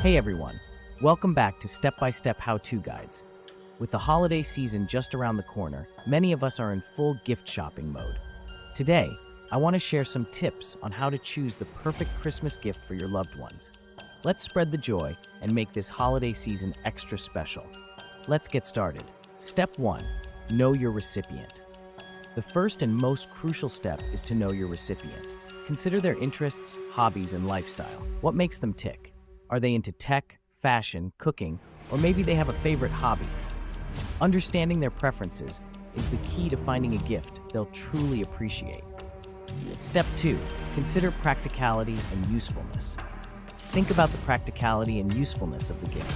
Hey everyone, welcome back to step-by-step how-to guides. With the holiday season just around the corner, many of us are in full gift shopping mode. Today, I want to share some tips on how to choose the perfect Christmas gift for your loved ones. Let's spread the joy and make this holiday season extra special. Let's get started. Step 1. Know your recipient. The first and most crucial step is to know your recipient. Consider their interests, hobbies, and lifestyle. What makes them tick? Are they into tech, fashion, cooking, or maybe they have a favorite hobby? Understanding their preferences is the key to finding a gift they'll truly appreciate. Step 2. Consider practicality and usefulness. Think about the practicality and usefulness of the gift.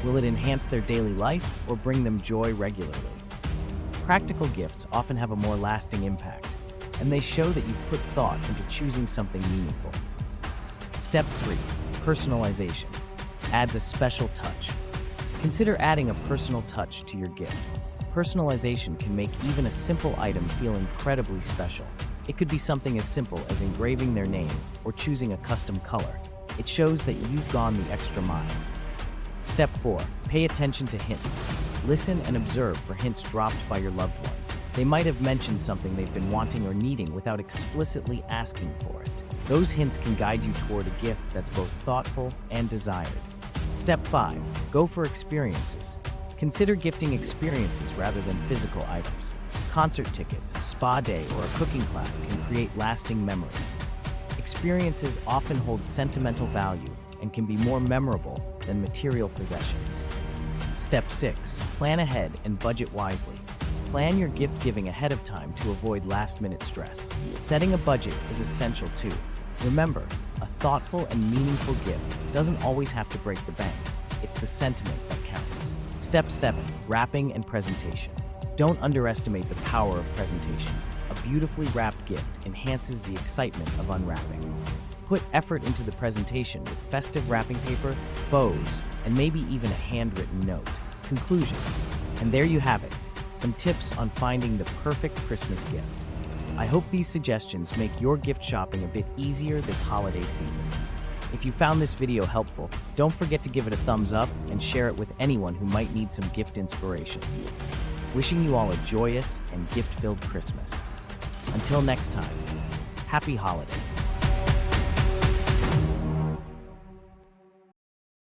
Will it enhance their daily life or bring them joy regularly? Practical gifts often have a more lasting impact, and they show that you've put thought into choosing something meaningful. Step 3. Personalization. Adds a special touch. Consider adding a personal touch to your gift. Personalization can make even a simple item feel incredibly special. It could be something as simple as engraving their name or choosing a custom color. It shows that you've gone the extra mile. Step 4. Pay attention to hints. Listen and observe for hints dropped by your loved ones. They might have mentioned something they've been wanting or needing without explicitly asking for it. Those hints can guide you toward a gift that's both thoughtful and desired. Step 5. Go for experiences. Consider gifting experiences rather than physical items. Concert tickets, a spa day, or a cooking class can create lasting memories. Experiences often hold sentimental value and can be more memorable than material possessions. Step 6. Plan ahead and budget wisely. Plan your gift giving ahead of time to avoid last-minute stress. Setting a budget is essential too. Remember, a thoughtful and meaningful gift doesn't always have to break the bank. It's the sentiment that counts. Step 7. Wrapping and presentation. Don't underestimate the power of presentation. A beautifully wrapped gift enhances the excitement of unwrapping. Put effort into the presentation with festive wrapping paper, bows, and maybe even a handwritten note. Conclusion. And there you have it. Some tips on finding the perfect Christmas gift. I hope these suggestions make your gift shopping a bit easier this holiday season. If you found this video helpful, don't forget to give it a thumbs up and share it with anyone who might need some gift inspiration. Wishing you all a joyous and gift-filled Christmas. Until next time, happy holidays.